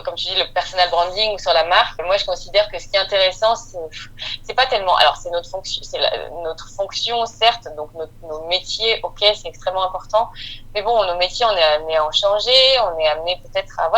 comme tu dis, le personal branding ou sur la marque, moi je considère que ce qui est intéressant, c'est pas tellement, alors c'est notre fonction, notre fonction certes, donc nos métiers, ok, c'est extrêmement important, mais bon, nos métiers, on est amené à en changer, on est amené peut-être à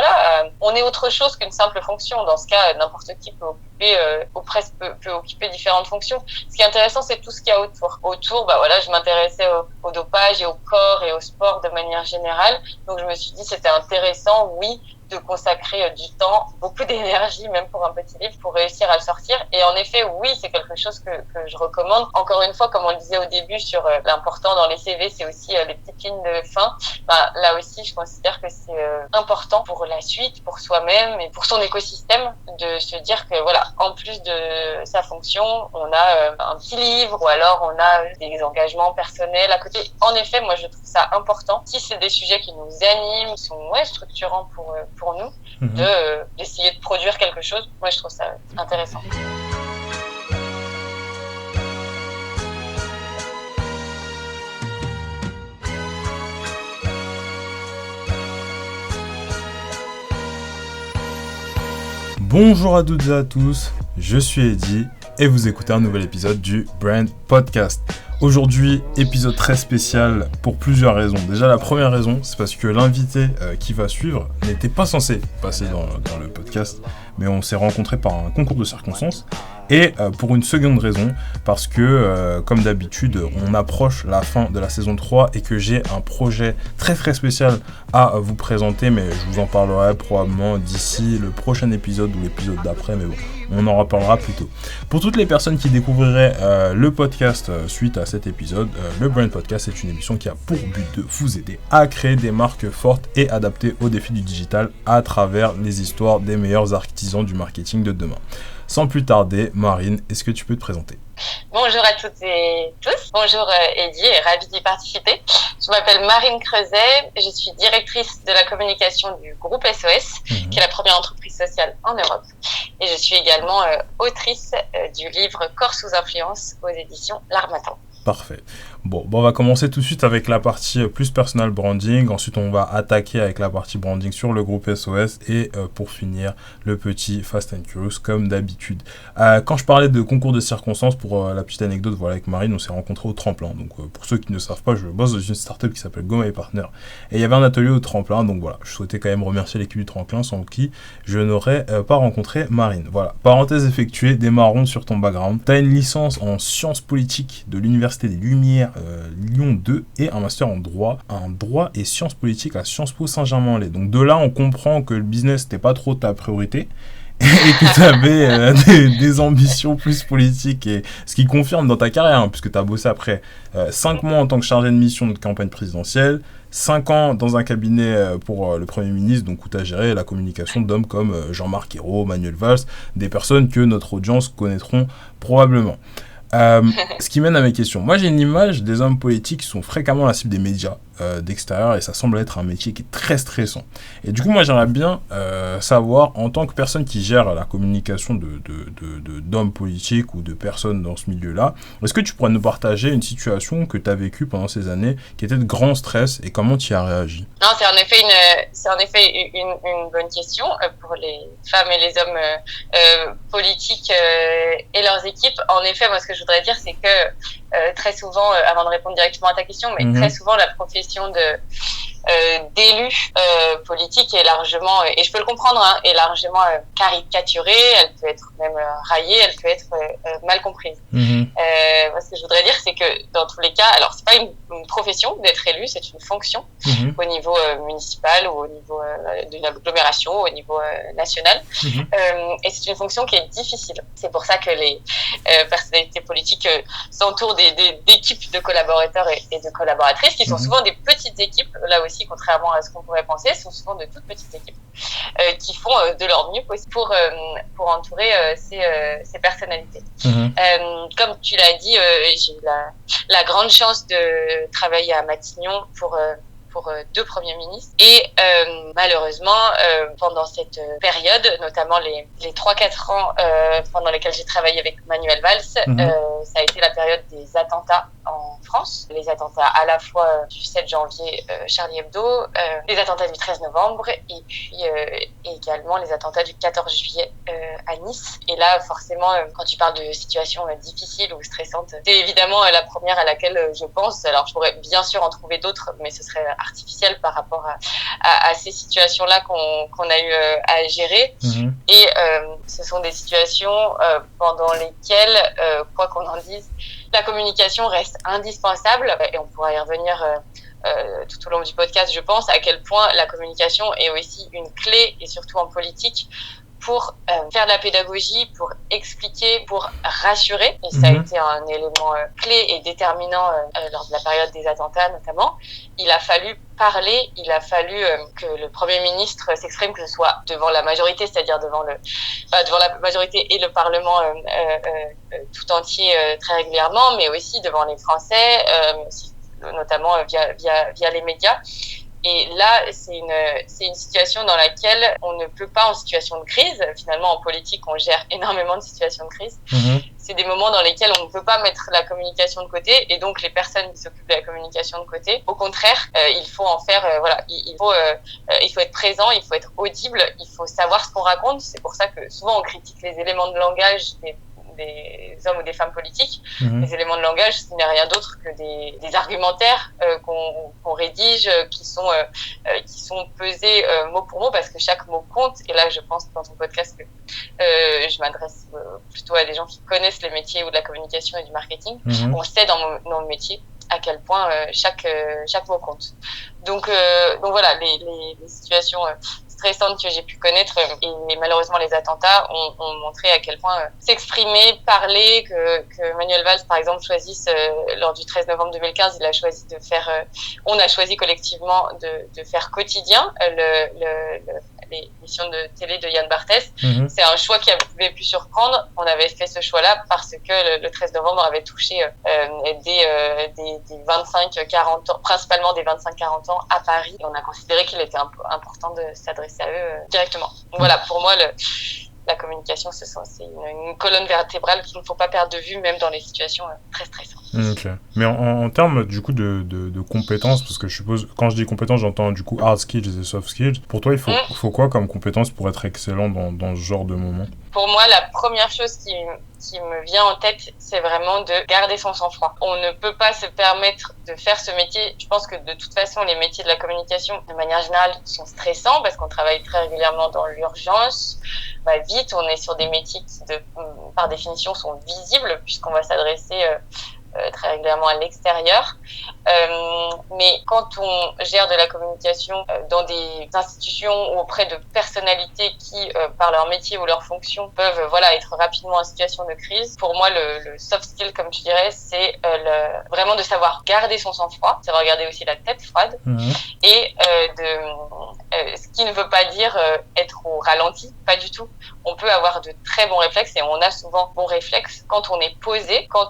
on est autre chose qu'une simple fonction. Dans ce cas, n'importe qui peut occuper, ou presque peut occuper différentes fonctions. Ce qui est intéressant, c'est tout ce qu'il y a autour. Autour, je m'intéressais au dopage et au corps et au sport de manière générale. Donc je me suis dit, c'était intéressant, oui, de consacrer du temps, beaucoup d'énergie, même pour un petit livre, pour réussir à le sortir. Et en effet, oui, c'est quelque chose que je recommande. Encore une fois, comme on le disait au début sur l'important dans les CV, c'est aussi les petites lignes de fin. Là aussi, je considère que c'est important pour la suite, pour soi-même et pour son écosystème, de se dire que voilà, en plus de sa fonction, on a un petit livre ou alors on a des engagements personnels à côté. En effet, moi, je trouve ça important. Si c'est des sujets qui nous animent, qui sont structurants pour nous, d'essayer de produire quelque chose. Moi, je trouve ça intéressant. Bonjour à toutes et à tous, je suis Eddy et vous écoutez un nouvel épisode du Brand Podcast. Aujourd'hui, épisode très spécial pour plusieurs raisons. Déjà, la première raison, c'est parce que l'invité qui va suivre n'était pas censé passer dans le podcast, mais on s'est rencontrés par un concours de circonstances. Et pour une seconde raison, parce que, comme d'habitude, on approche la fin de la saison 3 et que j'ai un projet très très spécial à vous présenter, mais je vous en parlerai probablement d'ici le prochain épisode ou l'épisode d'après, mais bon, on en reparlera plus tôt. Pour toutes les personnes qui découvriraient le podcast suite à cet épisode, le Brand Podcast est une émission qui a pour but de vous aider à créer des marques fortes et adaptées aux défis du digital à travers les histoires des meilleurs artisans du marketing de demain. Sans plus tarder, Marine, est-ce que tu peux te présenter ? Bonjour à toutes et tous. Bonjour Eddy, et ravie d'y participer. Je m'appelle Marine Creuset, je suis directrice de la communication du groupe SOS, qui est la première entreprise sociale en Europe. Et je suis également autrice du livre Corps sous influence aux éditions L'Harmattan. Parfait. Bon, on va commencer tout de suite avec la partie plus personal branding. Ensuite, on va attaquer avec la partie branding sur le groupe SOS. Et pour finir, le petit Fast and Curious, comme d'habitude. Quand je parlais de concours de circonstances, pour la petite anecdote, voilà, avec Marine, on s'est rencontrés au tremplin. Donc, pour ceux qui ne savent pas, je bosse dans une startup qui s'appelle Go My Partner. Et il y avait un atelier au tremplin. Donc, voilà, je souhaitais quand même remercier l'équipe du tremplin, sans qui je n'aurais pas rencontré Marine. Voilà, parenthèse effectuée, démarrons sur ton background. Tu as une licence en sciences politiques de l'Université des Lumières Lyon 2 et un master en droit et sciences politiques à Sciences Po Saint-Germain-en-Laye. Donc de là, on comprend que le business n'était pas trop ta priorité et que tu avais des ambitions plus politiques, et ce qui confirme dans ta carrière, puisque tu as bossé après 5 mois en tant que chargé de mission de campagne présidentielle, 5 ans dans un cabinet pour le Premier ministre, donc où tu as géré la communication d'hommes comme Jean-Marc Ayrault, Manuel Valls, des personnes que notre audience connaîtront probablement. Ce qui mène à mes questions. Moi, j'ai une image des hommes politiques qui sont fréquemment la cible des médias d'extérieur, et ça semble être un métier qui est très stressant. Et du coup, moi, j'aimerais bien savoir, en tant que personne qui gère la communication d'hommes politiques ou de personnes dans ce milieu-là, est-ce que tu pourrais nous partager une situation que tu as vécue pendant ces années qui était de grand stress et comment tu y as réagi ? Non, c'est en effet une bonne question pour les femmes et les hommes politiques et leurs équipes. En effet, moi, ce que je voudrais dire, c'est que très souvent, avant de répondre directement à ta question, mais très souvent, la profession d'élus politiques est largement, et je peux le comprendre, est largement caricaturée, elle peut être même raillée, elle peut être mal comprise. Moi, ce que je voudrais dire, c'est que dans tous les cas, alors c'est pas une profession d'être élu, c'est une fonction au niveau municipal ou au niveau d'une agglomération, au niveau national, et c'est une fonction qui est difficile. C'est pour ça que les personnalités politiques s'entourent d'équipes de collaborateurs et de collaboratrices qui sont souvent des petites équipes, là aussi, contrairement à ce qu'on pourrait penser, sont souvent de toutes petites équipes qui font de leur mieux possible pour entourer ces personnalités. Comme tu l'as dit, j'ai eu la grande chance de travailler à Matignon pour pour 2 premiers ministres. Et malheureusement, pendant cette période, notamment les 3-4 ans pendant lesquels j'ai travaillé avec Manuel Valls, ça a été la période des attentats en France. Les attentats à la fois du 7 janvier, Charlie Hebdo, les attentats du 13 novembre et puis également les attentats du 14 juillet à Nice. Et là, forcément, quand tu parles de situations difficiles ou stressantes, c'est évidemment la première à laquelle je pense. Alors, je pourrais bien sûr en trouver d'autres, mais ce serait artificiel par rapport à ces situations-là qu'on a eu à gérer. Et ce sont des situations pendant lesquelles, quoi qu'on en dise, la communication reste indispensable. Et on pourra y revenir tout au long du podcast, je pense, à quel point la communication est aussi une clé, et surtout en politique, pour faire de la pédagogie, pour expliquer, pour rassurer. Et ça a été un élément clé et déterminant lors de la période des attentats notamment. Il a fallu parler, il a fallu que le Premier ministre s'exprime, que ce soit devant la majorité, c'est-à-dire devant la majorité et le Parlement tout entier très régulièrement, mais aussi devant les Français, notamment via les médias. Et là, c'est une situation dans laquelle on ne peut pas, en situation de crise, finalement en politique on gère énormément de situations de crise, c'est des moments dans lesquels on ne peut pas mettre la communication de côté, et donc les personnes qui s'occupent de la communication de côté. Au contraire, il faut en faire, il faut être présent, il faut être audible, il faut savoir ce qu'on raconte. C'est pour ça que souvent on critique les éléments de langage des hommes ou des femmes politiques. Les éléments de langage, ce n'est rien d'autre que des argumentaires qu'on rédige, qui sont pesés mot pour mot, parce que chaque mot compte. Et là, je pense dans ton podcast que je m'adresse plutôt à des gens qui connaissent les métiers ou de la communication et du marketing. On sait dans le métier à quel point chaque mot compte. Donc voilà, les situations stressantes que j'ai pu connaître, et malheureusement les attentats ont montré à quel point s'exprimer, parler, que Manuel Valls par exemple choisisse lors du 13 novembre 2015, on a choisi collectivement de faire quotidien l'émission de télé de Yann Barthès. C'est un choix qui avait pu surprendre. On avait fait ce choix-là parce que le 13 novembre avait touché des 25-40 ans, principalement des 25-40 ans à Paris. Et on a considéré qu'il était important de s'adresser à eux directement. Donc voilà, pour moi, la communication, c'est une colonne vertébrale qu'il ne faut pas perdre de vue, même dans les situations très stressantes. Ok. Mais en termes du coup de compétences, parce que je suppose, quand je dis compétences, j'entends du coup hard skills et soft skills. Pour toi, il faut quoi comme compétences pour être excellent dans ce genre de moment? Pour moi, la première chose qui me vient en tête, c'est vraiment de garder son sang-froid. On ne peut pas se permettre de faire ce métier. Je pense que de toute façon, les métiers de la communication, de manière générale, sont stressants parce qu'on travaille très régulièrement dans l'urgence. Vite, on est sur des métiers qui, par définition, sont visibles puisqu'on va s'adresser très régulièrement à l'extérieur. Mais quand on gère de la communication dans des institutions ou auprès de personnalités qui, par leur métier ou leur fonction, peuvent être rapidement en situation de crise, pour moi, le soft skill, comme tu dirais, c'est vraiment de savoir garder son sang-froid, savoir garder aussi la tête froide, et ce qui ne veut pas dire être au ralenti, pas du tout. On peut avoir de très bons réflexes, et on a souvent bons réflexes quand on est posé, quand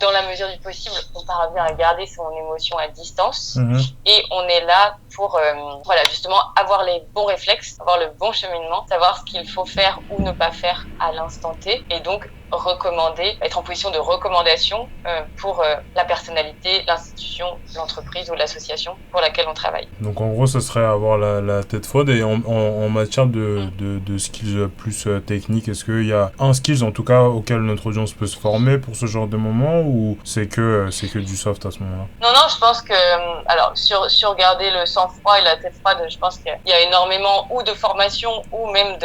dans la mesure du possible, on parvient à garder son émotion à distance, et on est là pour justement avoir les bons réflexes, avoir le bon cheminement, savoir ce qu'il faut faire ou ne pas faire à l'instant T, et donc être en position de recommandation pour la personnalité, l'institution, l'entreprise ou l'association pour laquelle on travaille. Donc en gros, ce serait avoir la tête froide. Et en matière de skills plus techniques, est-ce qu'il y a un skills en tout cas auquel notre audience peut se former pour ce genre de moment, ou c'est que du soft à ce moment-là? Non, je pense que sur garder le sang-froid et la tête froide, je pense qu'il y a énormément ou de formation ou même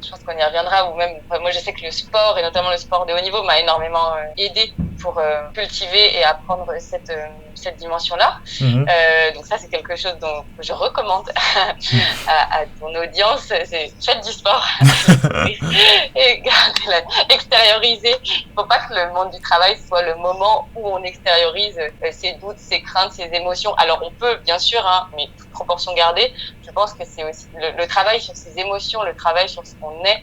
je pense qu'on y reviendra, ou même moi je sais que le sport, et notamment le sport de haut niveau, m'a énormément aidé pour cultiver et apprendre cette dimension-là. Donc ça, c'est quelque chose dont je recommande à ton audience. Faites du sport et gardez extérioriser. Il faut pas que le monde du travail soit le moment où on extériorise ses doutes, ses craintes, ses émotions. Alors on peut, bien sûr, mais toute proportion gardée. Je pense que c'est aussi le travail sur ses émotions, le travail sur ce qu'on est,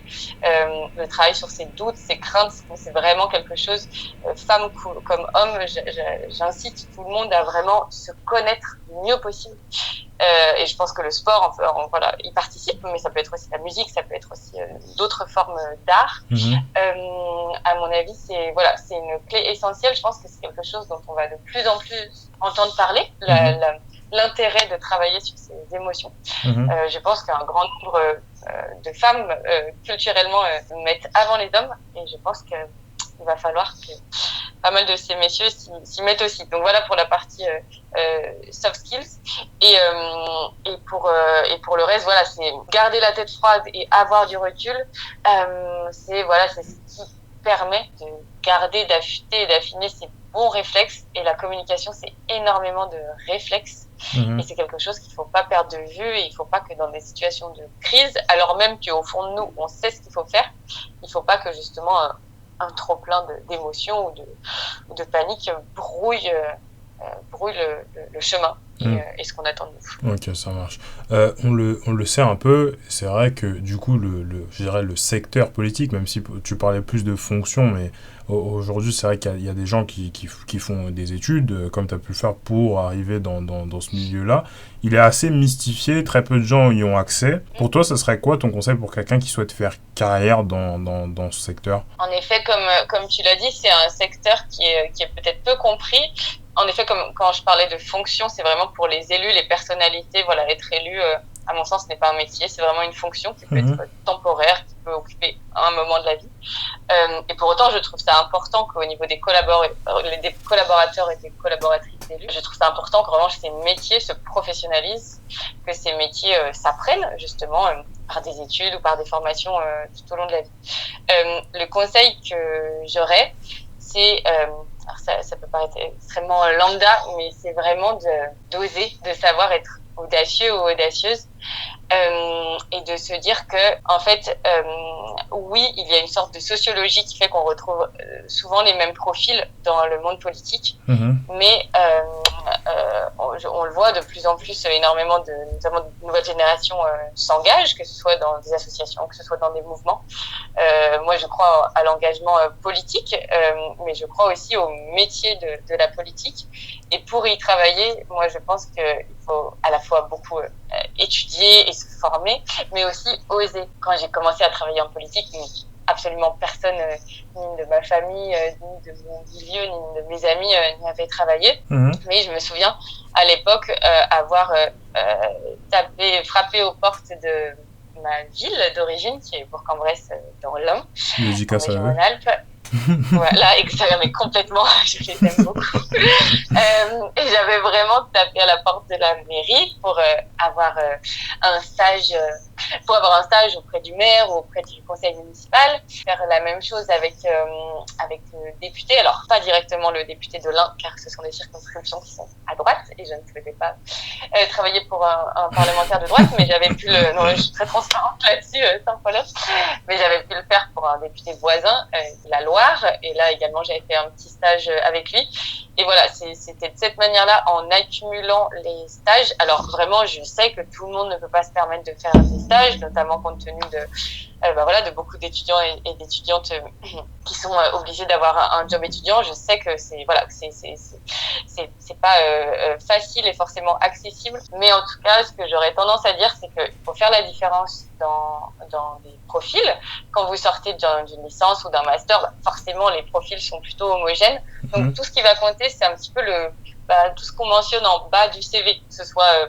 le travail sur ses doutes, ses craintes. C'est vraiment quelque chose, femme comme homme, j'incite tout le monde à vraiment se connaître le mieux possible. Et je pense que le sport, voilà, il participe, mais ça peut être aussi la musique, ça peut être aussi d'autres formes d'art. À mon avis, c'est une clé essentielle. Je pense que c'est quelque chose dont on va de plus en plus entendre parler, l'intérêt de travailler sur ses émotions. Je pense qu'un grand nombre de femmes, culturellement, mettent avant les hommes, et je pense qu'il va falloir que pas mal de ces messieurs s'y mettent aussi. Donc voilà pour la partie soft skills. Et pour le reste, voilà, c'est garder la tête froide et avoir du recul. C'est ce qui permet de garder, d'affûter et d'affiner ses bons réflexes. Et la communication, c'est énormément de réflexes. Et c'est quelque chose qu'il faut pas perdre de vue, et il faut pas que dans des situations de crise, alors même qu'au fond de nous, on sait ce qu'il faut faire, il faut pas que justement un trop plein d'émotions ou de panique brouille le chemin et ce qu'on attend de nous. Ok, ça marche. On le sait un peu, c'est vrai que du coup je dirais le secteur politique, même si tu parlais plus de fonctions, mais aujourd'hui c'est vrai qu'il y a des gens qui font des études, comme tu as pu le faire pour arriver dans ce milieu-là. Il est assez mystifié, très peu de gens y ont accès. Pour toi, ce serait quoi ton conseil pour quelqu'un qui souhaite faire carrière dans ce secteur ? En effet, comme tu l'as dit, c'est un secteur qui est peut-être peu compris. En effet, comme quand je parlais de fonction, c'est vraiment pour les élus, les personnalités. Voilà, être élu, à mon sens, n'est pas un métier, c'est vraiment une fonction qui peut être temporaire, qui peut occuper un moment de la vie. Et pour autant, je trouve ça important qu'au niveau des collaborateurs et des collaboratrices élus, je trouve ça important que vraiment ces métiers se professionnalisent, que ces métiers s'apprennent justement par des études ou par des formations tout au long de la vie. Le conseil que j'aurais, c'est alors ça peut paraître extrêmement lambda, mais c'est vraiment d'oser, de savoir être audacieux ou audacieuse, et de se dire que en fait oui, il y a une sorte de sociologie qui fait qu'on retrouve souvent les mêmes profils dans le monde politique, mais on le voit de plus en plus, énormément notamment de nouvelles générations s'engagent, que ce soit dans des associations, que ce soit dans des mouvements. Moi je crois à l'engagement politique, mais je crois aussi au métier de la politique, et pour y travailler, moi je pense qu'il faut à la fois beaucoup étudier et se former, mais aussi oser. Quand j'ai commencé à travailler en politique, absolument personne, ni de ma famille, ni de mon milieu, ni de mes amis n'y avait travaillé. Mais je me souviens à l'époque avoir frappé aux portes de ma ville d'origine, qui est Bourg-en-Bresse, dans l'Ain, en région Rhône-Alpes. Voilà, exactement, mais complètement, je les aime beaucoup. Et j'avais vraiment tapé à la porte de la mairie pour avoir un stage auprès du maire ou auprès du conseil municipal, faire la même chose avec le député. Alors pas directement le député de l'Ain, car ce sont des circonscriptions qui sont à droite et je ne souhaitais pas travailler pour un parlementaire de droite, mais j'avais pu je suis très transparente là-dessus, sans problème, mais j'avais pu le faire pour un député voisin, la Loire. Et là également j'avais fait un petit stage avec lui, et voilà, c'était de cette manière-là, en accumulant les stages. Alors vraiment, je sais que tout le monde ne peut pas se permettre de faire des stages, notamment compte tenu de beaucoup d'étudiants et d'étudiantes qui sont obligés d'avoir un job étudiant. Je sais que c'est pas facile et forcément accessible, mais en tout cas, ce que j'aurais tendance à dire, c'est qu'il faut faire la différence dans des profils. Quand vous sortez d'une licence ou d'un master, forcément les profils sont plutôt homogènes. Donc tout ce qui va compter, c'est un petit peu tout ce qu'on mentionne en bas du CV, que ce soit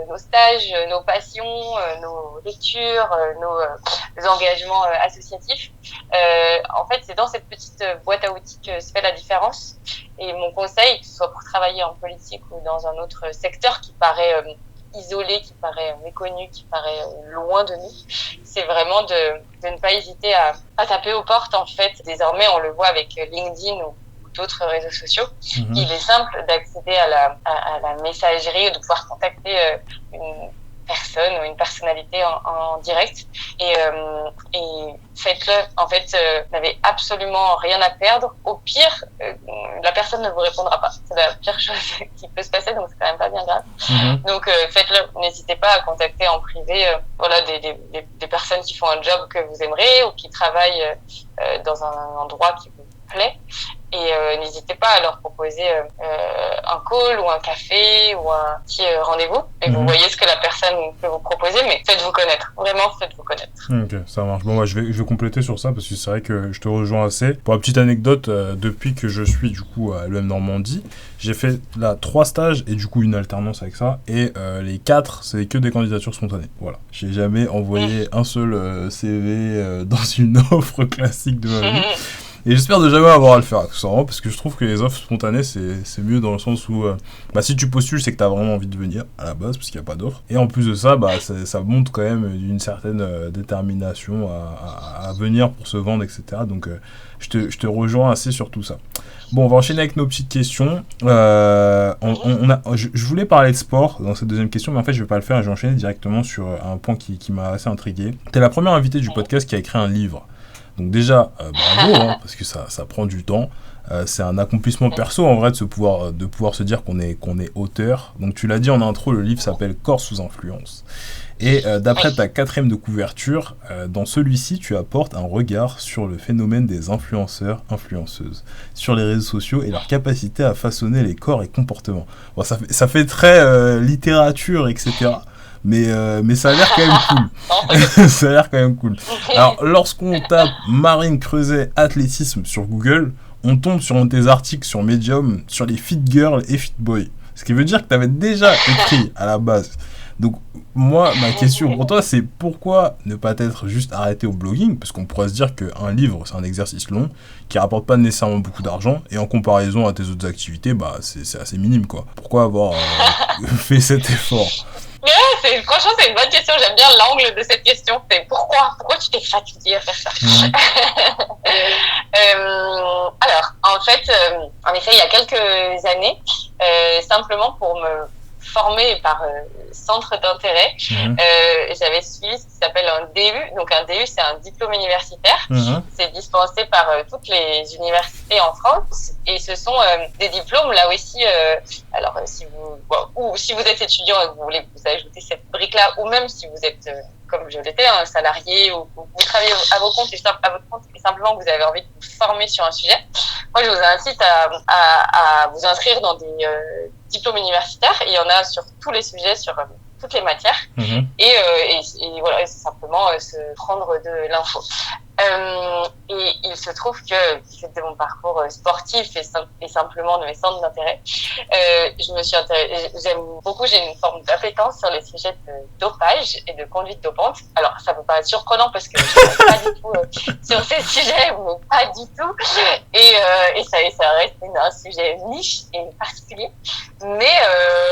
nos stages, nos passions, nos lectures, nos engagements associatifs. En fait, c'est dans cette petite boîte à outils que se fait la différence. Et mon conseil, que ce soit pour travailler en politique ou dans un autre secteur qui paraît isolé, qui paraît méconnu, qui paraît loin de nous, c'est vraiment de ne pas hésiter à taper aux portes. En fait, désormais, on le voit avec LinkedIn ou d'autres réseaux sociaux. Il est simple d'accéder à la messagerie ou de pouvoir contacter personne ou une personnalité en direct. Et faites-le. En fait, n'avez absolument rien à perdre. Au pire, la personne ne vous répondra pas. C'est la pire chose qui peut se passer, donc c'est quand même pas bien grave. Donc faites-le. N'hésitez pas à contacter en privé des personnes qui font un job que vous aimerez ou qui travaillent dans un endroit qui vous plaît. Et n'hésitez pas à leur proposer un call ou un café ou un petit rendez-vous. Et vous voyez ce que la personne peut vous proposer, mais faites-vous connaître. Vraiment, faites-vous connaître. Ok, ça marche. Bon, moi, je vais compléter sur ça parce que c'est vrai que je te rejoins assez. Pour la petite anecdote, depuis que je suis du coup à l'EM Normandie, j'ai fait là 3 stages et du coup une alternance avec ça. Et les 4, c'est que des candidatures spontanées. Voilà. J'ai jamais envoyé un seul CV dans une offre classique de ma vie. Et j'espère de jamais avoir à le faire, accessoirement, parce que je trouve que les offres spontanées, c'est mieux dans le sens où, si tu postules, c'est que t'as vraiment envie de venir, à la base, parce qu'il n'y a pas d'offre. Et en plus de ça, ça montre quand même une certaine détermination à venir pour se vendre, etc. Donc, je te rejoins assez sur tout ça. Bon, on va enchaîner avec nos petites questions. Je voulais parler de sport dans cette deuxième question, mais en fait, je vais pas le faire. Je vais enchaîner directement sur un point qui m'a assez intrigué. T'es la première invitée du podcast qui a écrit un livre. Donc déjà, bravo, parce que ça prend du temps. C'est un accomplissement perso, en vrai, de pouvoir se dire qu'on est auteur. Donc tu l'as dit en intro, le livre s'appelle Corps sous influence. Et d'après ta 4e de couverture, dans celui-ci, tu apportes un regard sur le phénomène des influenceurs, influenceuses, sur les réseaux sociaux et leur capacité à façonner les corps et comportements. Bon, ça fait très littérature, etc., mais ça a l'air quand même cool. Ça a l'air quand même cool. Alors, lorsqu'on tape Marine Creuset athlétisme sur Google, on tombe sur un de tes articles sur Medium sur les fit girls et fit boys. Ce qui veut dire que tu avais déjà écrit à la base. Donc, moi, ma question pour toi, c'est pourquoi ne pas être juste arrêté au blogging ? Parce qu'on pourrait se dire qu'un livre, c'est un exercice long qui rapporte pas nécessairement beaucoup d'argent et en comparaison à tes autres activités, c'est assez minime, quoi. Pourquoi avoir fait cet effort ? Franchement, c'est une bonne question. J'aime bien l'angle de cette question. C'est pourquoi tu t'es fatigué à faire ça? Alors, en effet, il y a quelques années, simplement pour me former par centre d'intérêt, j'avais suivi ce qui s'appelle un DU. Donc un DU, c'est un diplôme universitaire. C'est dispensé par toutes les universités en France et ce sont des diplômes là aussi. Alors si vous êtes étudiant et que vous voulez vous ajouter cette brique-là, ou même si vous êtes comme je l'étais, un salarié ou vous travaillez à votre compte et simplement vous avez envie de vous former sur un sujet. Moi, je vous incite à vous inscrire dans des diplômes universitaires. Il y en a sur tous les sujets, sur toutes les matières. Et voilà, c'est simplement se prendre de l'info. Et il se trouve que du fait de mon parcours sportif et simplement de mes centres d'intérêt, j'ai une forme d'appétence sur les sujets de dopage et de conduite dopante. Alors, ça peut pas être surprenant parce que je suis pas du tout sur ces sujets, mais pas du tout. Et ça reste un sujet niche et particulier. Mais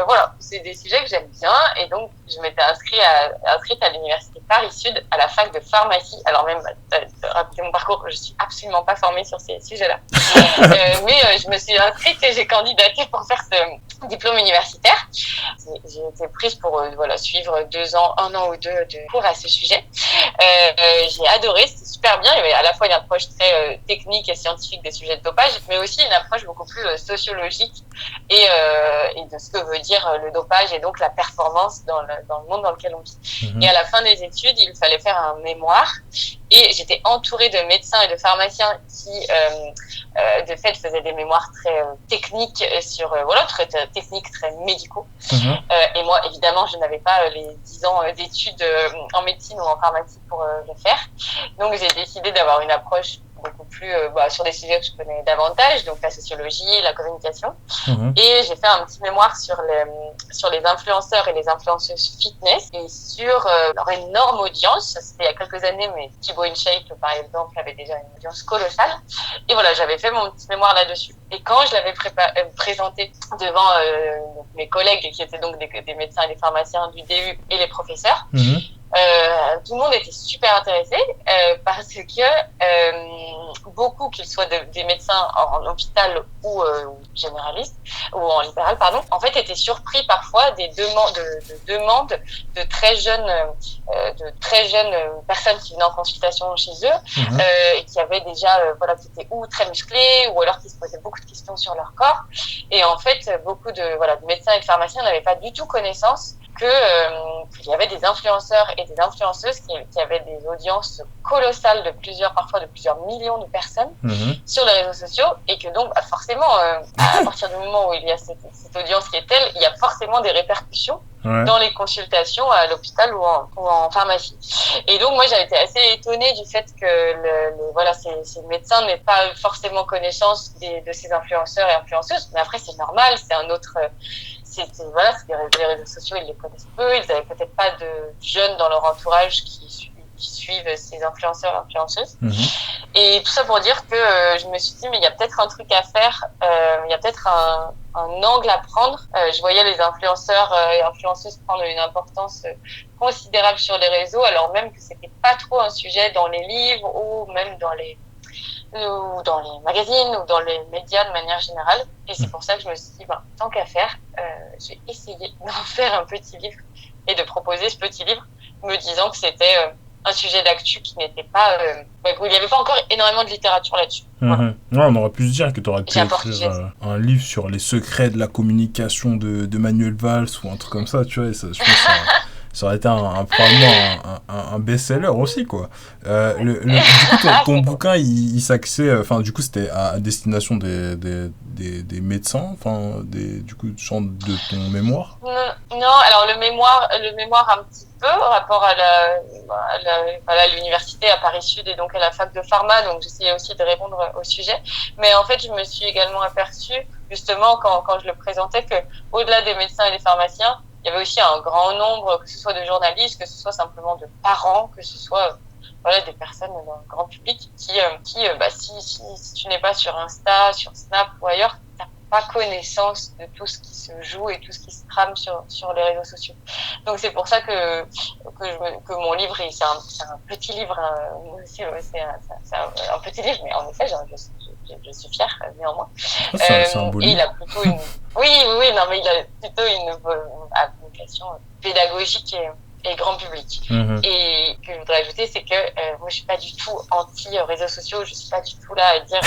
voilà, c'est des sujets que j'aime bien et donc je m'étais inscrite à l'université Paris-Sud à la fac de pharmacie. Alors même, rappeler mon parcours, je suis absolument pas formée sur ces sujets-là. Mais je me suis inscrite et j'ai candidaté pour faire ce diplôme universitaire. J'ai été prise pour suivre 1 an ou 2 de cours à ce sujet. J'ai adoré, c'était super bien. Il y avait à la fois une approche très technique et scientifique des sujets de dopage, mais aussi une approche beaucoup plus sociologique et de ce que veut dire le dopage et donc la performance dans le monde dans lequel on vit. Et à la fin des études, il fallait faire un mémoire et j'étais entourée de médecins et de pharmaciens qui de fait faisaient des mémoires très techniques sur très techniques, très médicaux. Et moi, évidemment, je n'avais pas les 10 ans d'études en médecine ou en pharmacie pour le faire. Donc, j'ai décidé d'avoir une approche beaucoup plus sur des sujets que je connais davantage, donc la sociologie, la communication. Et j'ai fait un petit mémoire sur les influenceurs et les influenceuses fitness et sur leur énorme audience. C'était il y a quelques années, mais Thibaut InShape, par exemple, avait déjà une audience colossale. Et voilà, j'avais fait mon petit mémoire là-dessus. Et quand je l'avais présenté devant mes collègues, qui étaient donc des médecins et des pharmaciens du DU et les professeurs, tout le monde était super intéressé parce que beaucoup, qu'ils soient des médecins en hôpital ou généralistes, ou en libéral, pardon, en fait, étaient surpris parfois des demandes de très jeunes personnes qui venaient en consultation chez eux, et qui avaient déjà, qui étaient ou très musclés, ou alors qui se posaient beaucoup de questions sur leur corps. Et en fait, beaucoup de médecins et de pharmaciens n'avaient pas du tout connaissance qu'il y avait des influenceurs et des influenceuses qui avaient des audiences colossales parfois de plusieurs millions de personnes sur les réseaux sociaux, et que donc forcément à partir du moment où il y a cette audience qui est telle, il y a forcément des répercussions dans les consultations à l'hôpital ou en pharmacie. Et donc moi j'avais été assez étonnée du fait que ces médecins n'aient pas forcément connaissance de ces influenceurs et influenceuses, mais après c'est normal, c'est un autre les réseaux sociaux, ils les connaissent peu, ils avaient peut-être pas de jeunes dans leur entourage qui suivent ces influenceurs, influenceuses. Et tout ça pour dire que je me suis dit, mais il y a peut-être un truc à faire, il y a peut-être un angle à prendre. Je voyais les influenceurs et influenceuses prendre une importance considérable sur les réseaux, alors même que c'était pas trop un sujet dans les livres ou même dans les magazines ou dans les médias de manière générale. Et c'est pour ça que je me suis dit, tant qu'à faire, je vais essayer d'en faire un petit livre et de proposer ce petit livre, me disant que c'était un sujet d'actu qui n'était pas... où il n'y avait pas encore énormément de littérature là-dessus. Voilà. Ouais, on aurait pu se dire que tu aurais pu écrire un livre sur les secrets de la communication de Manuel Valls ou un truc comme ça, tu vois, et ça, je pense que ça aurait été probablement un best-seller aussi, quoi. Du coup, ton bouquin, il s'axait... Enfin, du coup, c'était à destination des médecins, enfin, du coup, de ton mémoire. Non, alors le mémoire un petit peu, en rapport à l'université à Paris Sud et donc à la fac de pharma, donc j'essayais aussi de répondre au sujet. Mais en fait, je me suis également aperçue, justement, quand je le présentais, que au-delà des médecins et des pharmaciens, il y avait aussi un grand nombre, que ce soit de journalistes, que ce soit simplement de parents, que ce soit des personnes dans le grand public qui si tu n'es pas sur Insta, sur Snap ou ailleurs, t'as pas connaissance de tout ce qui se joue et tout ce qui se trame sur les réseaux sociaux. Donc c'est pour ça que mon livre, c'est un petit livre, c'est un petit livre, mais en effet, je suis fière néanmoins. C'est un beau livre. Et il a plutôt une mais il a plutôt une application pédagogique et grand public. Et que je voudrais ajouter, c'est que moi je suis pas du tout anti réseaux sociaux, je suis pas du tout là à dire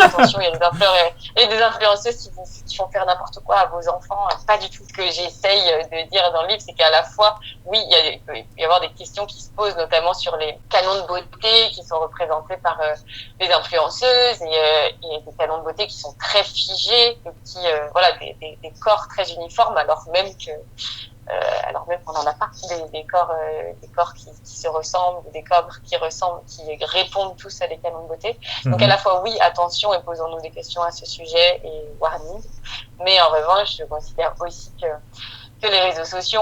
attention, il y a des influenceurs et des influenceuses qui font faire n'importe quoi à vos enfants. Pas du tout. Ce que j'essaye de dire dans le livre, c'est qu'à la fois, oui, il peut y avoir des questions qui se posent, notamment sur les canons de beauté qui sont représentés par les influenceuses et des canons de beauté qui sont très figés, des corps très uniformes, alors même qu'on n'en a pas des corps qui se ressemblent, des corps qui répondent tous à des canons de beauté. Donc à la fois oui, attention et posons-nous des questions à ce sujet et warning, mais en revanche je considère aussi que les réseaux sociaux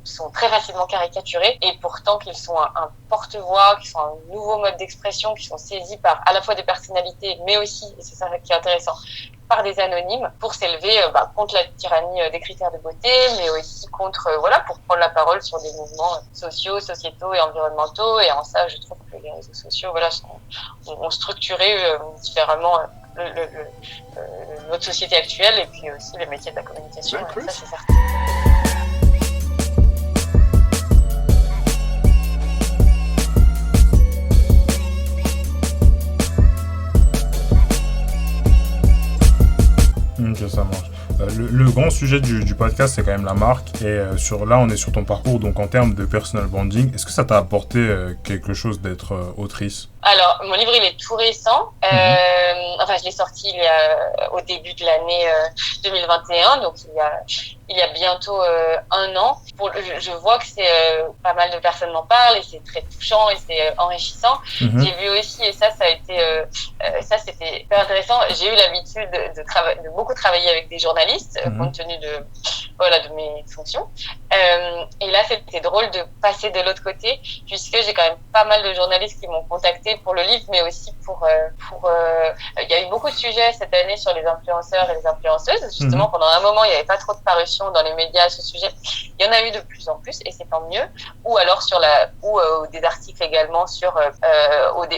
sont très facilement caricaturés, et pourtant qu'ils sont un porte-voix, qu'ils sont un nouveau mode d'expression, qui sont saisis par à la fois des personnalités, mais aussi, et c'est ça qui est intéressant, par des anonymes, pour s'élever contre la tyrannie des critères de beauté, mais aussi pour prendre la parole sur des mouvements sociaux, sociétaux et environnementaux. Et en ça, je trouve que les réseaux sociaux ont structuré différemment notre société actuelle, et puis aussi les métiers de la communication. Ça, c'est certain. Ok, ça marche. Le grand sujet du podcast, c'est quand même la marque. Et là, on est sur ton parcours. Donc, en termes de personal branding, est-ce que ça t'a apporté quelque chose d'être autrice ? Alors, mon livre, il est tout récent. Je l'ai sorti au début de l'année 2021, donc il y a bientôt un an. Je vois que pas mal de personnes m'en parlent, et c'est très touchant et c'est enrichissant. J'ai vu aussi, et ça a été, c'était hyper intéressant. J'ai eu l'habitude de beaucoup travailler avec des journalistes, compte tenu de mes fonctions. Et là, c'était drôle de passer de l'autre côté, puisque j'ai quand même pas mal de journalistes qui m'ont contacté pour le livre, mais aussi il y a eu beaucoup de sujets cette année sur les influenceurs et les influenceuses. Justement, pendant un moment, il n'y avait pas trop de parution dans les médias à ce sujet. Il y en a eu de plus en plus, et c'est tant mieux. Ou alors des articles également sur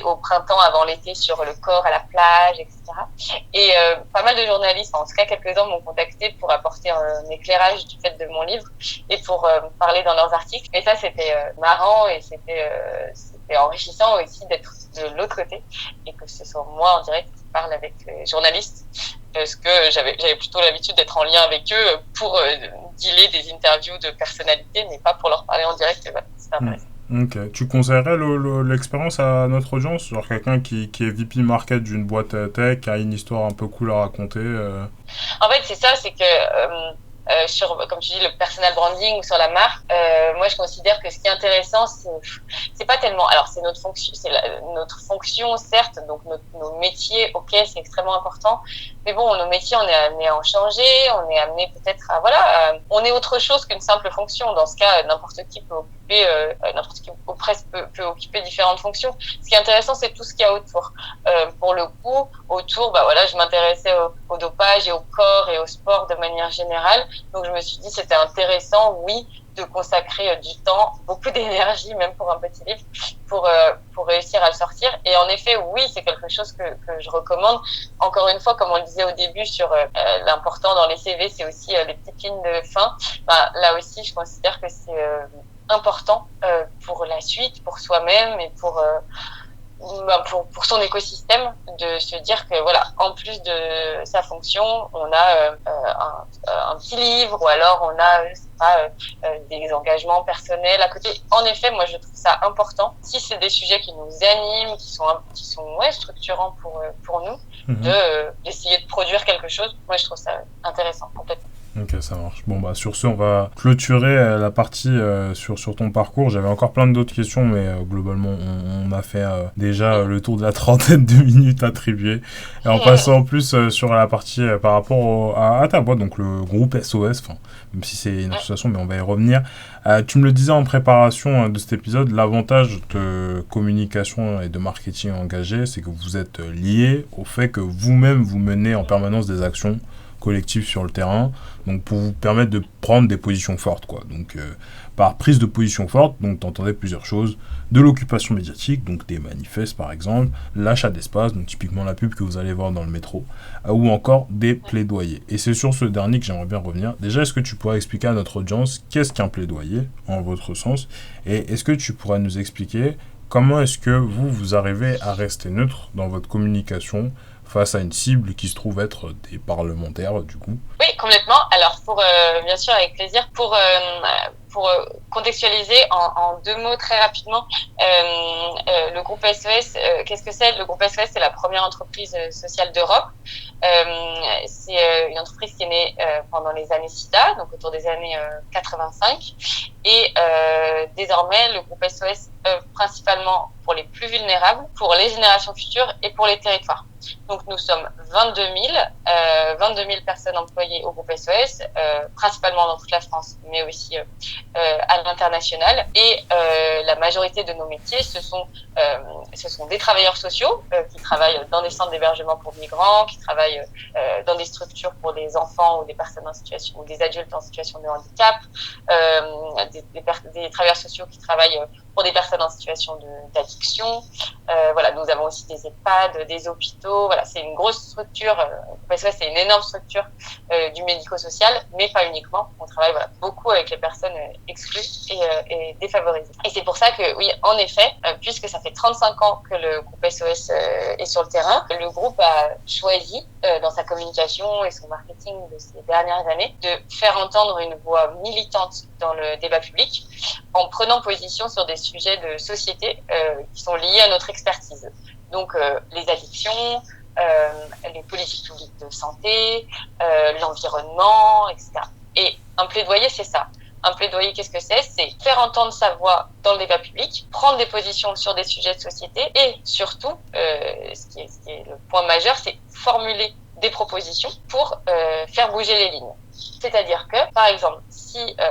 au printemps avant l'été sur le corps à la plage, etc. Et pas mal de journalistes, en tout cas quelques-uns, m'ont contacté pour apporter un éclairage du fait de mon livre et pour parler dans leurs articles. Et ça, c'était marrant et c'était enrichissant aussi d'être de l'autre côté et que ce soit moi en direct qui parle avec les journalistes, parce que j'avais plutôt l'habitude d'être en lien avec eux pour dealer des interviews de personnalités, mais pas pour leur parler en direct. Et voilà, c'est intéressant. Ok. Tu conseillerais l'expérience à notre audience? Genre quelqu'un qui est VP Market d'une boîte tech, qui a une histoire un peu cool à raconter En fait, c'est ça, c'est que comme tu dis, le personal branding ou sur la marque, moi je considère que ce qui est intéressant, c'est pas tellement, alors c'est notre fonction, notre fonction certes, donc nos métiers, ok, c'est extrêmement important, mais bon, nos métiers, on est amené à en changer, on est amené peut-être à, voilà, on est autre chose qu'une simple fonction. Dans ce cas, n'importe qui ou presque peut occuper différentes fonctions. Ce qui est intéressant, c'est tout ce qu'il y a autour. Pour le coup, autour, bah voilà, je m'intéressais au dopage et au corps et au sport de manière générale. Donc je me suis dit c'était intéressant, oui, de consacrer du temps, beaucoup d'énergie, même pour un petit livre, pour réussir à le sortir. Et en effet, oui, c'est quelque chose que je recommande. Encore une fois, comme on le disait au début sur l'important dans les CV, c'est aussi les petites lignes de fin. Bah, là aussi, je considère que c'est important pour la suite, pour soi-même et pour son écosystème, de se dire que voilà, en plus de sa fonction, on a un petit livre, ou alors on a, je sais pas, des engagements personnels à côté. En effet, moi je trouve ça important. Si c'est des sujets qui nous animent, qui sont structurants pour nous, d'essayer de produire quelque chose, moi je trouve ça intéressant complètement. Ok, ça marche. Bon, bah, sur ce, on va clôturer la partie sur ton parcours. J'avais encore plein d'autres questions, mais globalement, on a fait déjà le tour de la trentaine de minutes attribuées. Et en passant en plus sur la partie par rapport à ta boîte, donc le groupe SOS, même si c'est une association, mais on va y revenir. Tu me le disais en préparation de cet épisode, l'avantage de communication et de marketing engagé, c'est que vous êtes liés au fait que vous-même, vous menez en permanence des actions collectif sur le terrain, donc pour vous permettre de prendre des positions fortes, quoi. Donc par prise de position forte, donc t'entendais plusieurs choses, de l'occupation médiatique, donc des manifestes par exemple, l'achat d'espace, donc typiquement la pub que vous allez voir dans le métro, ou encore des plaidoyers. Et c'est sur ce dernier que j'aimerais bien revenir. Déjà, est-ce que tu pourrais expliquer à notre audience qu'est-ce qu'un plaidoyer, en votre sens, et est-ce que tu pourrais nous expliquer comment est-ce que vous arrivez à rester neutre dans votre communication face à une cible qui se trouve être des parlementaires, du coup? Oui, complètement. Alors, bien sûr, avec plaisir, pour contextualiser en deux mots très rapidement, le groupe SOS, qu'est-ce que c'est? Le groupe SOS, c'est la première entreprise sociale d'Europe. C'est une entreprise qui est née pendant les années SIDA, donc autour des années 85. Et désormais, le groupe SOS œuvre principalement pour les plus vulnérables, pour les générations futures et pour les territoires. Donc nous sommes 22 000 personnes employées au groupe SOS, principalement dans toute la France, mais aussi à l'international. Et la majorité de nos métiers, ce sont des travailleurs sociaux qui travaillent dans des centres d'hébergement pour migrants, qui travaillent dans des structures pour des enfants ou des personnes en situation ou des adultes en situation de handicap, des travailleurs sociaux qui travaillent pour des personnes en situation d'addiction. Voilà, nous avons aussi des EHPAD, des hôpitaux. Voilà, c'est une grosse structure. Parce que c'est une énorme structure du médico-social, mais pas uniquement. On travaille beaucoup avec les personnes exclues et défavorisées. Et c'est pour ça que, oui, en effet, puisque ça fait 35 ans que le groupe SOS est sur le terrain, le groupe a choisi dans sa communication et son marketing de ces dernières années de faire entendre une voix militante dans le débat public en prenant position sur des sujets de société qui sont liés à notre expertise. Donc les addictions, les politiques publiques de santé, l'environnement, etc. Et un plaidoyer, c'est ça. Un plaidoyer, qu'est-ce que c'est? C'est faire entendre sa voix dans le débat public, prendre des positions sur des sujets de société et surtout, ce qui est le point majeur, c'est formuler des propositions pour faire bouger les lignes. C'est-à-dire que, par exemple,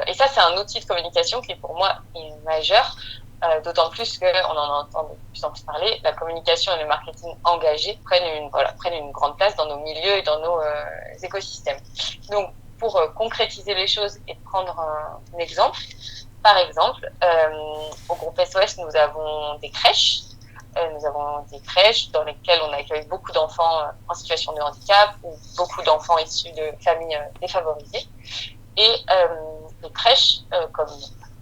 et ça c'est un outil de communication qui pour moi est majeur, d'autant plus qu'on en entend de plus en plus parler, la communication et le marketing engagé prennent une grande place dans nos milieux et dans nos écosystèmes. Donc, pour concrétiser les choses et prendre un exemple, par exemple, au groupe SOS, nous avons des crèches. Nous avons des crèches dans lesquelles on accueille beaucoup d'enfants en situation de handicap ou beaucoup d'enfants issus de familles défavorisées. Et les crèches, comme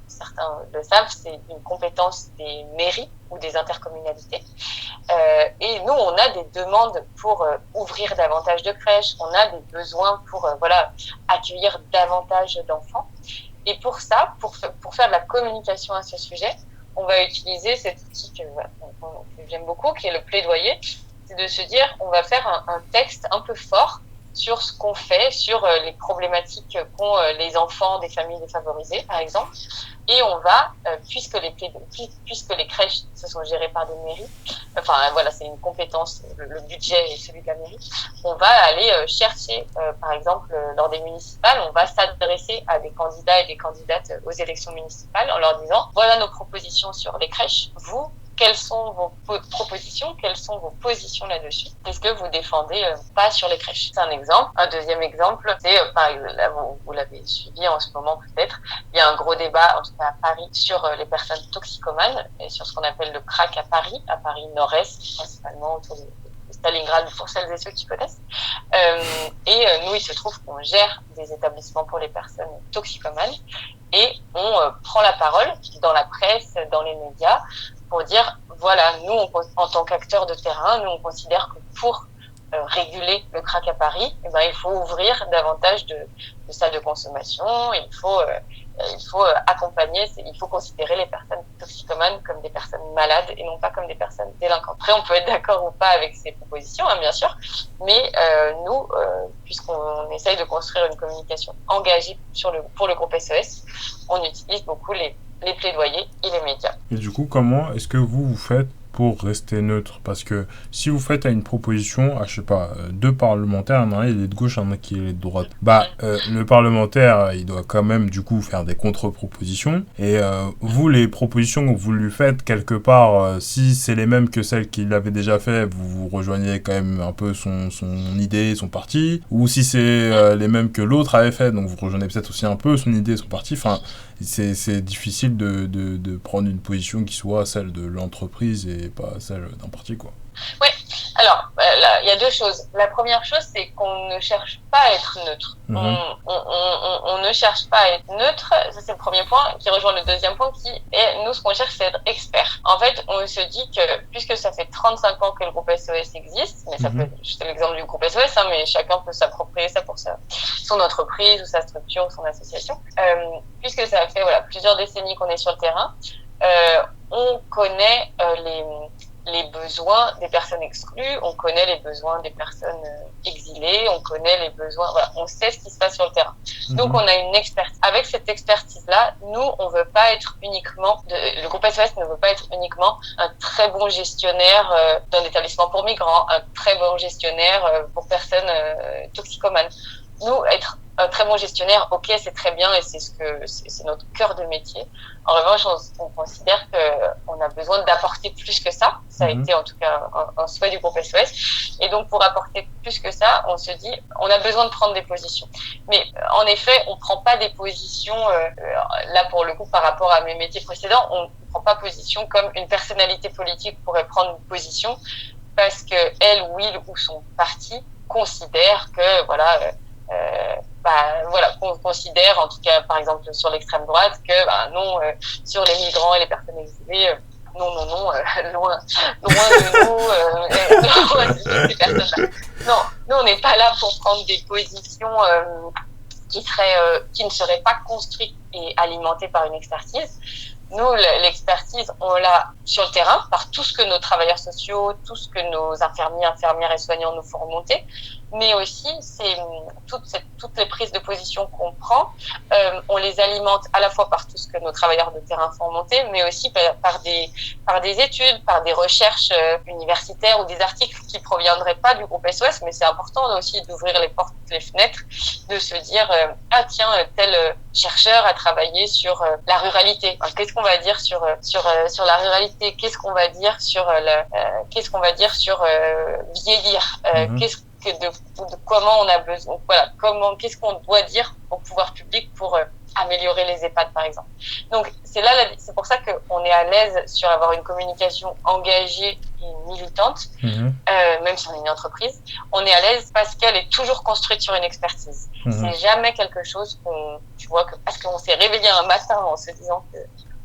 certains le savent, c'est une compétence des mairies ou des intercommunalités. Et nous, on a des demandes pour ouvrir davantage de crèches, on a des besoins pour accueillir davantage d'enfants. Et pour ça, pour faire de la communication à ce sujet, on va utiliser cet outil que j'aime beaucoup, qui est le plaidoyer. C'est de se dire, on va faire un texte un peu fort sur ce qu'on fait, sur les problématiques qu'ont les enfants des familles défavorisées, par exemple. Et on va, puisque les crèches se sont gérées par des mairies, c'est une compétence, le budget est celui de la mairie, on va aller chercher, par exemple, lors des municipales, on va s'adresser à des candidats et des candidates aux élections municipales en leur disant, voilà nos propositions sur les crèches, vous, quelles sont vos propositions, quelles sont vos positions là-dessus? Qu'est-ce que vous défendez pas sur les crèches? C'est un exemple. Un deuxième exemple, c'est, là, vous l'avez suivi en ce moment peut-être, il y a un gros débat, en tout cas à Paris, sur les personnes toxicomanes et sur ce qu'on appelle le crack à Paris Nord-Est, principalement autour de Stalingrad, pour celles et ceux qui connaissent. Nous, il se trouve qu'on gère des établissements pour les personnes toxicomanes et on prend la parole dans la presse, dans les médias, pour dire, voilà, nous, en tant qu'acteurs de terrain, nous, on considère que pour réguler le crack à Paris, il faut ouvrir davantage de salles de consommation, il faut accompagner, il faut considérer les personnes toxicomanes comme des personnes malades et non pas comme des personnes délinquantes. Après, on peut être d'accord ou pas avec ces propositions, bien sûr, mais nous, puisqu'on essaye de construire une communication engagée pour le groupe SOS, on utilise beaucoup les plaidoyers et les médias. Et du coup, comment est-ce que vous faites pour rester neutre? Parce que si vous faites une proposition à, je sais pas, deux parlementaires, un il est de gauche, un qui est de droite, le parlementaire, il doit quand même, du coup, faire des contre-propositions. Et vous, les propositions que vous lui faites, quelque part, si c'est les mêmes que celles qu'il avait déjà fait, vous rejoignez quand même un peu son idée, son parti. Ou si c'est les mêmes que l'autre avait fait, donc vous rejoignez peut-être aussi un peu son idée, son parti. Enfin, c'est difficile de prendre une position qui soit celle de l'entreprise et pas celle d'un parti, quoi. Oui, alors là, il y a deux choses. La première chose, c'est qu'on ne cherche pas à être neutre. On ne cherche pas à être neutre, ça c'est le premier point, qui rejoint le deuxième point, qui est, nous, ce qu'on cherche, c'est être expert. En fait, on se dit que, puisque ça fait 35 ans que le groupe SOS existe, mais ça peut, c'est l'exemple du groupe SOS, mais chacun peut s'approprier ça pour son entreprise, ou sa structure, ou son association. Puisque ça fait plusieurs décennies qu'on est sur le terrain, on connaît les besoins des personnes exclues, on connaît les besoins des personnes exilées, on connaît les besoins, on sait ce qui se passe sur le terrain. Donc on a une expertise. Avec cette expertise-là, nous, on veut pas être uniquement, le groupe SOS ne veut pas être uniquement un très bon gestionnaire d'un établissement pour migrants, un très bon gestionnaire pour personnes toxicomanes. Nous, être un très bon gestionnaire, ok, c'est très bien et c'est notre cœur de métier. En revanche, on considère qu'on a besoin d'apporter plus que ça. Ça a été en tout cas un souhait du groupe SOS. Et donc, pour apporter plus que ça, on se dit, on a besoin de prendre des positions. Mais en effet, on prend pas des positions, là pour le coup, par rapport à mes métiers précédents, on prend pas position comme une personnalité politique pourrait prendre une position parce que elle ou il ou son parti considère que, qu'on considère, en tout cas par exemple sur l'extrême droite, que non, sur les migrants et les personnes exilées, non, loin de nous, ces personnes-là. Non, nous on n'est pas là pour prendre des positions qui ne seraient pas construites et alimentées par une expertise. Nous, l'expertise, on l'a sur le terrain par tout ce que nos travailleurs sociaux, tout ce que nos infirmières et soignants nous font remonter. mais aussi toutes les prises de position qu'on prend, on les alimente à la fois par tout ce que nos travailleurs de terrain font monter, mais aussi par des études, par des recherches universitaires ou des articles qui proviendraient pas du groupe SOS, mais c'est important aussi d'ouvrir les portes, les fenêtres, de se dire ah tiens, tel chercheur a travaillé sur la ruralité. Enfin, qu'est-ce qu'on va dire sur la ruralité? Qu'est-ce qu'on va dire sur vieillir? Comment on a besoin, voilà, qu'est-ce qu'on doit dire au pouvoir public pour améliorer les EHPAD, par exemple. Donc, c'est pour ça qu'on est à l'aise sur avoir une communication engagée et militante, même si on est une entreprise. On est à l'aise parce qu'elle est toujours construite sur une expertise. C'est jamais quelque chose parce qu'on s'est réveillé un matin en se disant que,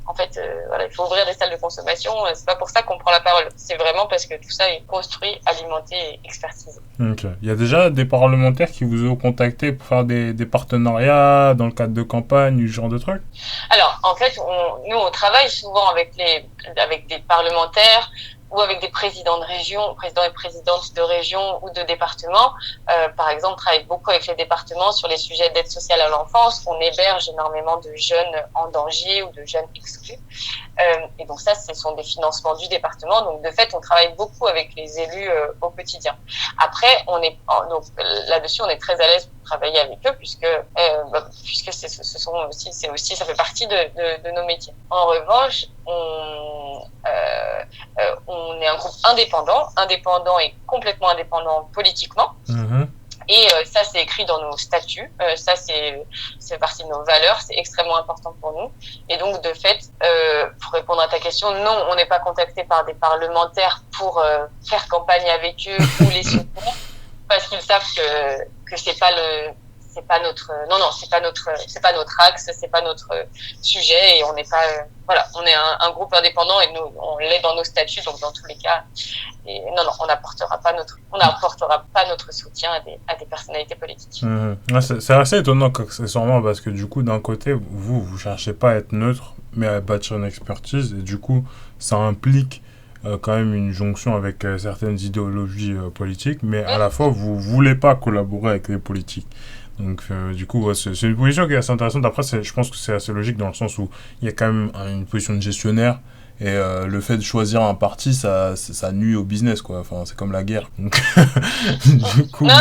en fait, il faut ouvrir des salles de consommation. C'est pas pour ça qu'on prend la parole. C'est vraiment parce que tout ça est construit, alimenté et expertisé. Ok. Il y a déjà des parlementaires qui vous ont contacté pour faire des partenariats dans le cadre de campagne, ce genre de trucs? Alors, en fait, nous, on travaille souvent avec des parlementaires ou avec des présidents de région, présidents et présidentes de région ou de départements. Par exemple, on travaille beaucoup avec les départements sur les sujets d'aide sociale à l'enfance. On héberge énormément de jeunes en danger ou de jeunes exclus. Et donc ça, ce sont des financements du département. Donc de fait, on travaille beaucoup avec les élus au quotidien. Après, donc là-dessus, on est très à l'aise pour travailler avec eux puisque ça fait partie de nos métiers. En revanche, on est un groupe indépendant et complètement indépendant politiquement. Et ça, c'est écrit dans nos statuts. Ça, c'est partie de nos valeurs. C'est extrêmement important pour nous. Et donc, de fait, pour répondre à ta question, non, on n'est pas contacté par des parlementaires pour faire campagne avec eux ou les soutenir, parce qu'ils savent que c'est pas notre axe, c'est pas notre sujet, et on n'est pas on est un groupe indépendant et nous on l'est dans nos statuts, donc dans tous les cas, et non, on n'apportera pas notre soutien à des personnalités politiques. Ouais, c'est assez étonnant accessoirement, parce que du coup d'un côté vous cherchez pas à être neutre mais à bâtir une expertise, et du coup ça implique quand même une jonction avec certaines idéologies politiques, mais à la fois vous voulez pas collaborer avec les politiques. Donc du coup ouais, c'est une position qui est assez intéressante. Après je pense que c'est assez logique dans le sens où il y a quand même une position de gestionnaire, et le fait de choisir un parti, ça nuit au business, quoi. Enfin, c'est comme la guerre. Donc, du coup, oui,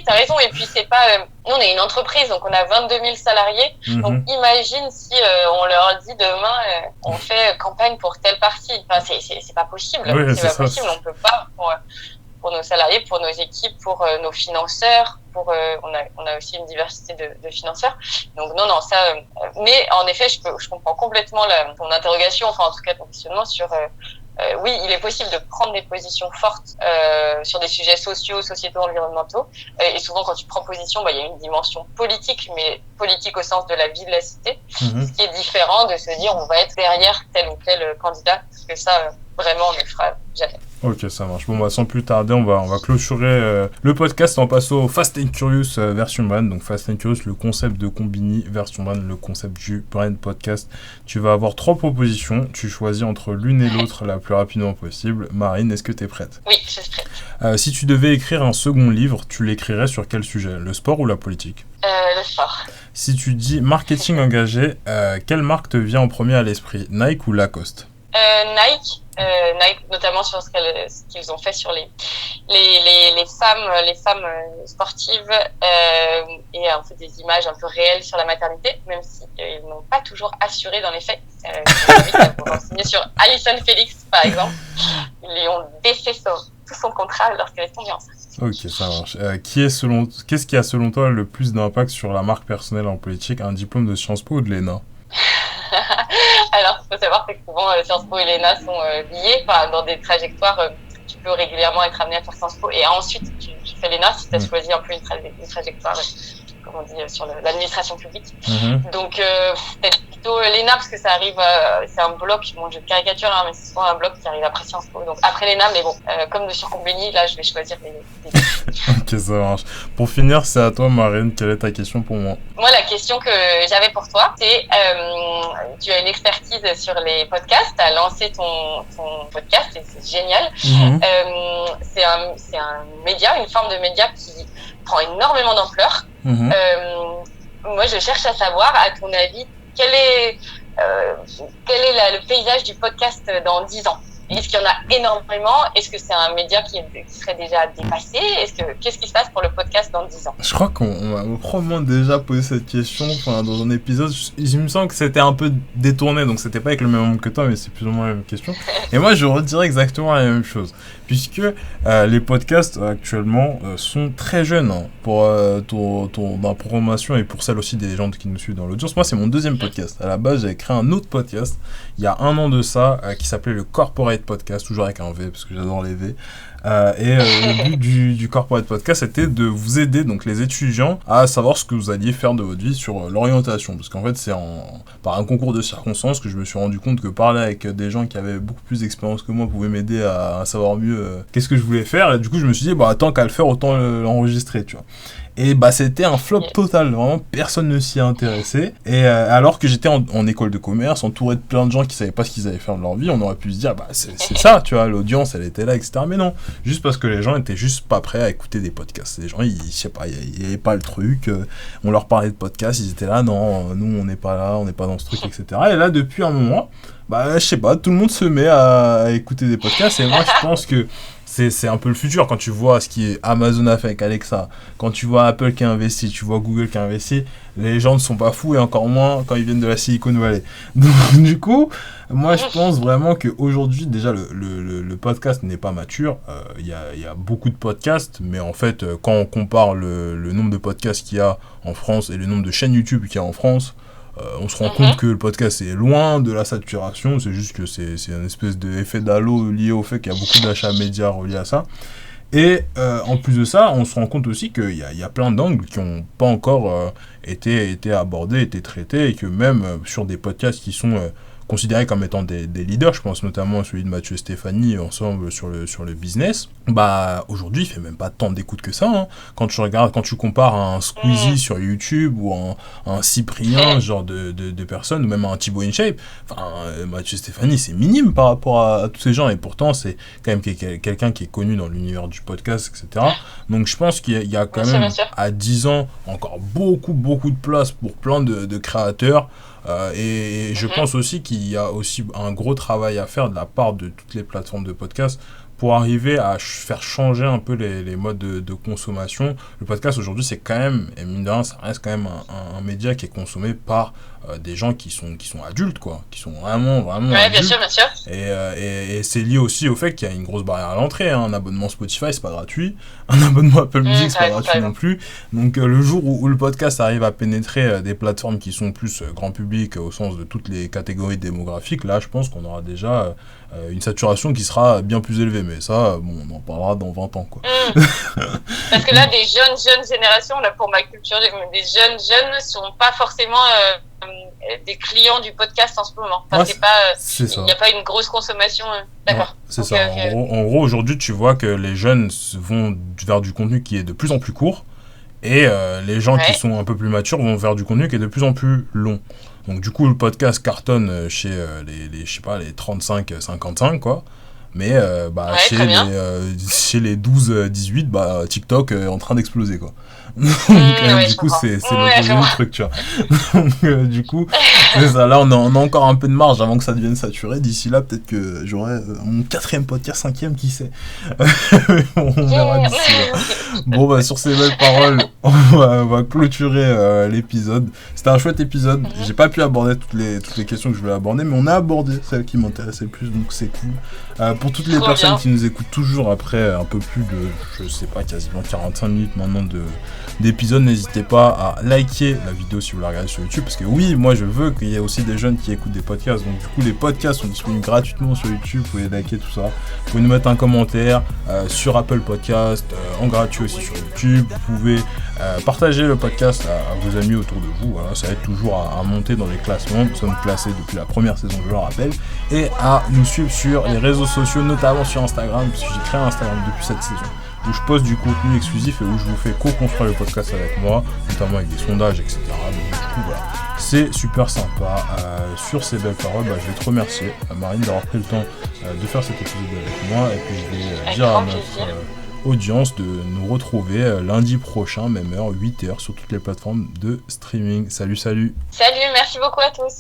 t'as raison. Et puis c'est pas, nous on est une entreprise, donc on a 22 000 salariés. Donc imagine si on leur dit demain, on fait campagne pour tel parti. Enfin, c'est pas possible. Oui, c'est pas possible. On peut pas pour nos salariés, pour nos équipes, pour nos financeurs, on a aussi une diversité de financeurs. Donc non, ça. Mais en effet, je comprends complètement ton interrogation, enfin en tout cas ton questionnement sur. Oui, il est possible de prendre des positions fortes sur des sujets sociaux, sociétaux, environnementaux. Et souvent, quand tu prends position, il y a une dimension politique, mais politique au sens de la vie de la cité, ce qui est différent de se dire on va être derrière tel ou tel candidat, parce que ça, vraiment, on ne le fera jamais. Ok, ça marche. Bon, sans plus tarder, on va clôturer le podcast en passant au Fast and Curious version brand. Donc Fast and Curious, le concept de Combini version brand, le concept du brand podcast. Tu vas avoir 3 propositions. Tu choisis entre l'une et l'autre la plus rapidement possible. Marine, est-ce que tu es prête? Oui, je suis prête. Si tu devais écrire un second livre, tu l'écrirais sur quel sujet? Le sport ou la politique? Le sport. Si tu dis marketing engagé, quelle marque te vient en premier à l'esprit? Nike ou Lacoste? Nike, notamment sur ce qu'ils ont fait sur les femmes sportives, et en fait des images un peu réelles sur la maternité, même si ils n'ont pas toujours assuré dans les faits. Je vous invite à vous renseigner sur Allyson Félix, par exemple. Ils lui ont défait tout son contrat lorsqu'elle est tombée enceinte. Ok, ça marche. Qu'est-ce qui a selon toi le plus d'impact sur la marque personnelle en politique? Un diplôme de Sciences Po ou de l'ENA? Alors, il faut savoir que souvent Sciences Po et l'ENA sont liés, dans des trajectoires. Tu peux régulièrement être amené à faire Sciences Po et ensuite tu fais l'ENA si tu as choisi un peu une trajectoire comme on dit, sur l'administration publique. Mhm. Donc, peut-être plutôt l'ENA, parce que ça arrive, c'est un bloc, bon, je caricature, hein, mais c'est souvent un bloc qui arrive après Sciences Po. Donc, après l'ENA, mais bon, comme de Combini, là, je vais choisir les Ok, ça marche. Pour finir, c'est à toi, Marine. Quelle est ta question pour moi? Moi, la question que j'avais pour toi, c'est, tu as une expertise sur les podcasts, tu as lancé ton podcast, et c'est génial. Mhm. C'est un média, une forme de média qui prend énormément d'ampleur. Mhm. Moi, je cherche à savoir, à ton avis, quel est le paysage du podcast dans 10 ans? Est-ce qu'il y en a énormément? Est-ce que c'est un média qui serait déjà dépassé? Qu'est-ce qui se passe pour le podcast dans 10 ans? Je crois qu'on m'a probablement déjà posé cette question dans un épisode. Il me semble que c'était un peu détourné, donc c'était pas avec le même nombre que toi, mais c'est plus ou moins la même question. Et moi, je redirais exactement la même chose. Puisque les podcasts actuellement sont très jeunes hein, pour ma programmation et pour celle aussi des gens qui nous suivent dans l'audience. Moi, c'est mon deuxième podcast. À la base, j'avais créé un autre podcast il y a 1 an de ça qui s'appelait le Corporate Podcast, toujours avec un V parce que j'adore les V. Le but du Corporate Podcast c'était de vous aider, donc les étudiants, à savoir ce que vous alliez faire de votre vie sur l'orientation. Parce qu'en fait, c'est par un concours de circonstances que je me suis rendu compte que parler avec des gens qui avaient beaucoup plus d'expérience que moi pouvait m'aider à savoir mieux qu'est-ce que je voulais faire. Et du coup, je me suis dit, tant qu'à le faire, autant l'enregistrer, tu vois. Et c'était un flop total, vraiment personne ne s'y intéressait. Et alors que j'étais en école de commerce, entouré de plein de gens qui savaient pas ce qu'ils allaient faire de leur vie, on aurait pu se dire c'est ça, tu vois, l'audience elle était là, etc. Mais non, juste parce que les gens étaient juste pas prêts à écouter des podcasts. Les gens, je sais pas, il y avait pas le truc. On leur parlait de podcasts, ils étaient là, non, nous on n'est pas là, on n'est pas dans ce truc, etc. Et là depuis un moment, je sais pas, tout le monde se met à écouter des podcasts. Et moi je pense que c'est un peu le futur quand tu vois ce qui est Amazon a fait avec Alexa, quand tu vois Apple qui a investi, tu vois Google qui a investi, les gens ne sont pas fous et encore moins quand ils viennent de la Silicon Valley. Donc du coup, moi je pense vraiment qu'aujourd'hui déjà le podcast n'est pas mature. Il y a beaucoup de podcasts, mais en fait quand on compare le nombre de podcasts qu'il y a en France et le nombre de chaînes YouTube qu'il y a en France, on se rend compte que le podcast est loin de la saturation, c'est juste que c'est une espèce d'effet d'halo lié au fait qu'il y a beaucoup d'achats médias reliés à ça. Et en plus de ça, on se rend compte aussi qu'il y a plein d'angles qui n'ont pas encore été abordés, été traités, et que même sur des podcasts qui sont considérés comme étant des leaders, je pense notamment à celui de Mathieu et Stéphanie ensemble sur le business, aujourd'hui il fait même pas tant d'écoute que ça, hein. Quand tu compares à un Squeezie sur YouTube ou un Cyprien, ce genre de personnes, ou même un Thibaut InShape, Mathieu et Stéphanie c'est minime par rapport à tous ces gens, et pourtant c'est quand même quelqu'un qui est connu dans l'univers du podcast, etc. Donc je pense qu'il y a quand même à 10 ans encore beaucoup de place pour plein de créateurs. Et je pense aussi qu'il y a aussi un gros travail à faire de la part de toutes les plateformes de podcast pour arriver à faire changer un peu les modes de consommation. Le podcast aujourd'hui c'est quand même, et mine de rien, ça reste quand même un média qui est consommé par des gens qui sont adultes, quoi, qui sont vraiment adultes. Bien sûr. Et c'est lié aussi au fait qu'il y a une grosse barrière à l'entrée, hein. Un abonnement Spotify c'est pas gratuit, un abonnement Apple Music c'est pas gratuit non plus. Donc le jour où le podcast arrive à pénétrer des plateformes qui sont plus grand public au sens de toutes les catégories démographiques, là je pense qu'on aura déjà une saturation qui sera bien plus élevée, mais ça on en parlera dans 20 ans, quoi. Parce que là des jeunes générations, là pour ma culture, des jeunes sont pas forcément des clients du podcast en ce moment. Enfin, il n'y a pas une grosse consommation. D'accord. Ouais, c'est ça. Okay. En gros, aujourd'hui, tu vois que les jeunes vont vers du contenu qui est de plus en plus court, et les gens qui sont un peu plus matures vont vers du contenu qui est de plus en plus long. Donc du coup, le podcast cartonne chez les 35-55, quoi. Mais chez les 12-18, TikTok est en train d'exploser, quoi. Donc du coup c'est le truc, tu vois. Donc du coup c'est ça, là on a encore un peu de marge avant que ça devienne saturé. D'ici là peut-être que j'aurai mon 4e podcast, 5e, qui sait. On verra d'ici là. Bon sur ces belles paroles on va clôturer l'épisode. C'était un chouette épisode. J'ai pas pu aborder toutes les questions que je voulais aborder, mais on a abordé celles qui m'intéressaient le plus, donc c'est cool. pour toutes les Trop personnes bien. qui nous écoutent toujours après un peu plus de, je sais pas, quasiment 45 minutes maintenant d'épisode, n'hésitez pas à liker la vidéo si vous la regardez sur YouTube, parce que oui, moi je veux qu'il y ait aussi des jeunes qui écoutent des podcasts, donc du coup les podcasts sont disponibles gratuitement sur YouTube, vous pouvez liker tout ça, vous pouvez nous mettre un commentaire sur Apple Podcast, en gratuit aussi sur YouTube, vous pouvez partager le podcast à vos amis autour de vous, voilà, ça aide toujours à monter dans les classements, nous sommes classés depuis la première saison, je le rappelle, et à nous suivre sur les réseaux sociaux, notamment sur Instagram, parce que j'ai créé un Instagram depuis cette saison, où je poste du contenu exclusif et où je vous fais co-construire le podcast avec moi, notamment avec des sondages, etc. Donc du coup, voilà, c'est super sympa. Sur ces belles paroles, je vais te remercier, Marine, d'avoir pris le temps de faire cet épisode avec moi, et puis je vais Avec dire à grand notre plaisir. audience de nous retrouver lundi prochain, même heure, 8h, sur toutes les plateformes de streaming. Salut, salut! Salut, merci beaucoup à tous.